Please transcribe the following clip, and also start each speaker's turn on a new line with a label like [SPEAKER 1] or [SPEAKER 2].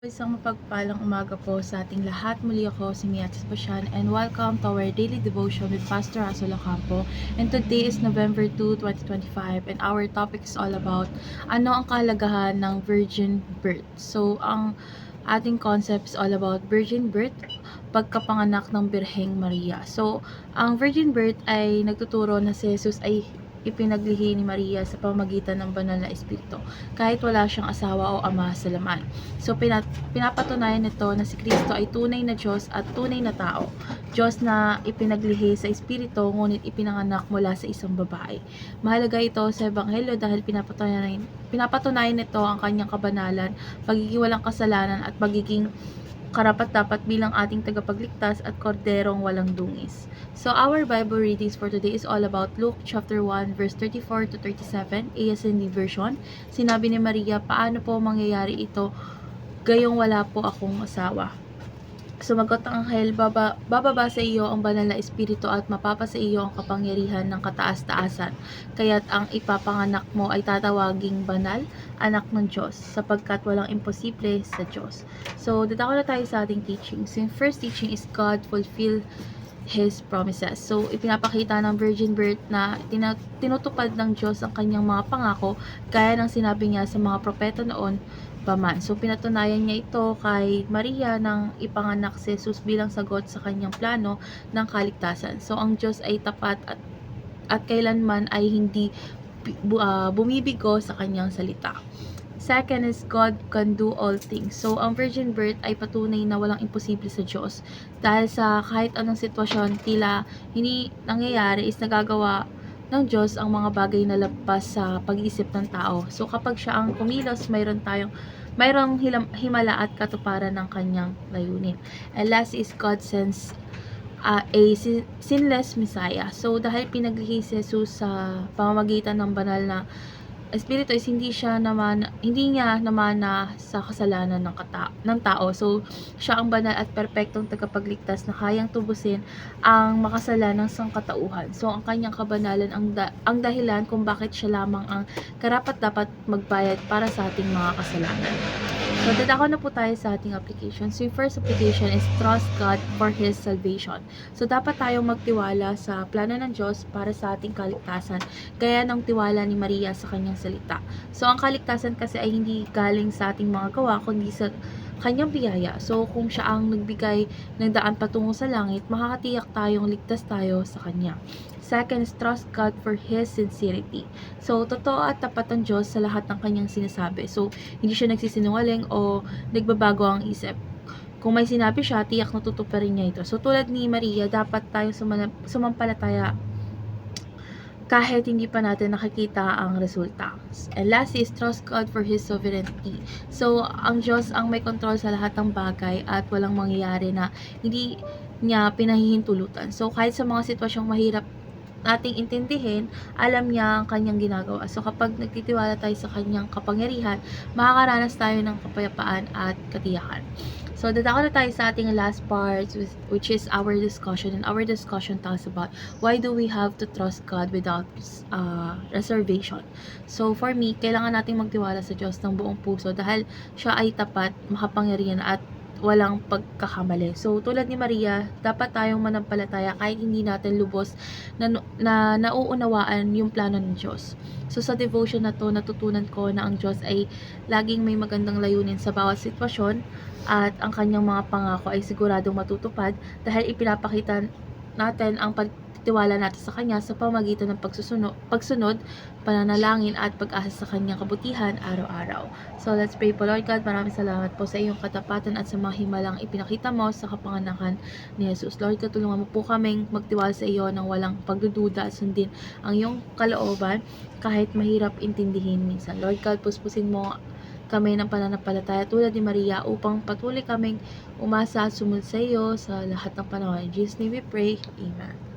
[SPEAKER 1] Isang mapagpalang umaga po sa ating lahat. Muli ako si Mia Pasyan and welcome to our daily devotion with Pastor Russell Ocampo. And today is November 2, 2025 and our topic is all about ano ang kahalagahan ng virgin birth. So, ang ating concept is all about virgin birth, pagkapanganak ng Birheng Maria. So, ang virgin birth ay nagtuturo na si Jesus ay ipinaglihi ni Maria sa pamamagitan ng banal na espiritu, kahit wala siyang asawa o ama sa laman. So, pinapatunayan nito na si Kristo ay tunay na Diyos at tunay na tao. Diyos na ipinaglihi sa espiritu, ngunit ipinanganak mula sa isang babae. Mahalaga ito sa Ebanghelyo dahil pinapatunayan nito ang kanyang kabanalan, pagiging walang kasalanan at pagiging karapat-dapat bilang ating tagapagligtas at korderong walang dungis. So our Bible readings for today is all about Luke chapter 1 verse 34 to 37, ASND version. Sinabi ni Maria, paano po mangyayari ito gayong wala po akong asawa? Sumagot ang anghel, bababa sa iyo ang banal na espiritu at mapapa sa iyo ang kapangyarihan ng kataas-taasan. Kaya't ang ipapanganak mo ay tatawaging banal, anak ng Diyos, sapagkat walang imposible sa Diyos. So, dadako na tayo sa ating teaching. So, yung first teaching is God fulfill His promises. So, ipinapakita ng virgin birth na tinutupad ng Diyos ang kanyang mga pangako, gaya ng sinabi niya sa mga propeta noon paman. So, pinatunayan niya ito kay Maria nang ipanganak si Jesus bilang sagot sa kanyang plano ng kaligtasan. So, ang Diyos ay tapat at kailanman ay hindi bumibigo sa kanyang salita. Second is God can do all things. So, ang virgin birth ay patunay na walang imposible sa Diyos. Dahil sa kahit anong sitwasyon tila hindi nangyayari is nagagawa ng Diyos ang mga bagay na labas sa pag-iisip ng tao. So, kapag siya ang kumilos, mayroong himala at katuparan ng kanyang layunin. And last is God sends a sinless Messiah. So, dahil pinaglihi si Jesus sa pamamagitan ng banal na espiritu is hindi niya naman na sa kasalanan ng tao. So, siya ang banal at perpektong tagapagligtas na kayang tubusin ang makasalanang sangkatauhan. So, ang kanyang kabanalan ang dahilan kung bakit siya lamang ang karapat-dapat magbayad para sa ating mga kasalanan. So, dadako na po tayo sa ating application. So, yung first application is trust God for His salvation. So, dapat tayong magtiwala sa plano ng Diyos para sa ating kaligtasan, gaya ng tiwala ni Maria sa kanyang salita. So, ang kaligtasan kasi ay hindi galing sa ating mga gawa, kundi sa kanyang biyaya. So, kung siya ang nagbigay ng daan patungo sa langit, makakatiyak tayong ligtas tayo sa kanya. Second is trust God for His sincerity. So, totoo at tapat ang Diyos sa lahat ng kanyang sinasabi. So, hindi siya nagsisinungaling o nagbabago ang isip. Kung may sinabi siya, tiyak na tutuparin niya ito. So, tulad ni Maria, dapat tayo sumampalataya kahit hindi pa natin nakikita ang resulta. And last is trust God for His sovereignty. So, ang Diyos ang may kontrol sa lahat ng bagay at walang mangyayari na hindi niya pinahihintulutan. So, kahit sa mga sitwasyong mahirap nating intindihin, alam niya ang kanyang ginagawa. So, kapag nagtitiwala tayo sa kanyang kapangyarihan, makakaranas tayo ng kapayapaan at katiyakan. So, dadako na tayo sa ating last part, which is our discussion. And our discussion talks about why do we have to trust God without reservation. So, for me, kailangan nating magtiwala sa Diyos ng buong puso dahil siya ay tapat, makapangyarihan at walang pagkakamali. So, tulad ni Maria, dapat tayong manampalataya kahit hindi natin lubos na nauunawaan yung plano ng Diyos. So, sa devotion na to, natutunan ko na ang Diyos ay laging may magandang layunin sa bawat sitwasyon at ang kanyang mga pangako ay siguradong matutupad dahil ipinapakita natin ang pagtitiwala natin sa kanya sa pamamagitan ng pagsunod, pananalangin at pag-asa sa kanyang kabutihan araw-araw. So, let's pray po. Lord God, maraming salamat po sa iyong katapatan at sa mga himalang ipinakita mo sa kapanganakan ni Jesus. Lord God, tulungan mo po kaming magtiwala sa iyo ng walang pagdududa at sundin ang iyong kalooban kahit mahirap intindihin minsan. Lord God, puspusin mo kami ng pananampalataya tulad ni Maria upang patuloy kaming umasa at sumunod sa iyo sa lahat ng panahon. In Jesus' name we pray. Amen.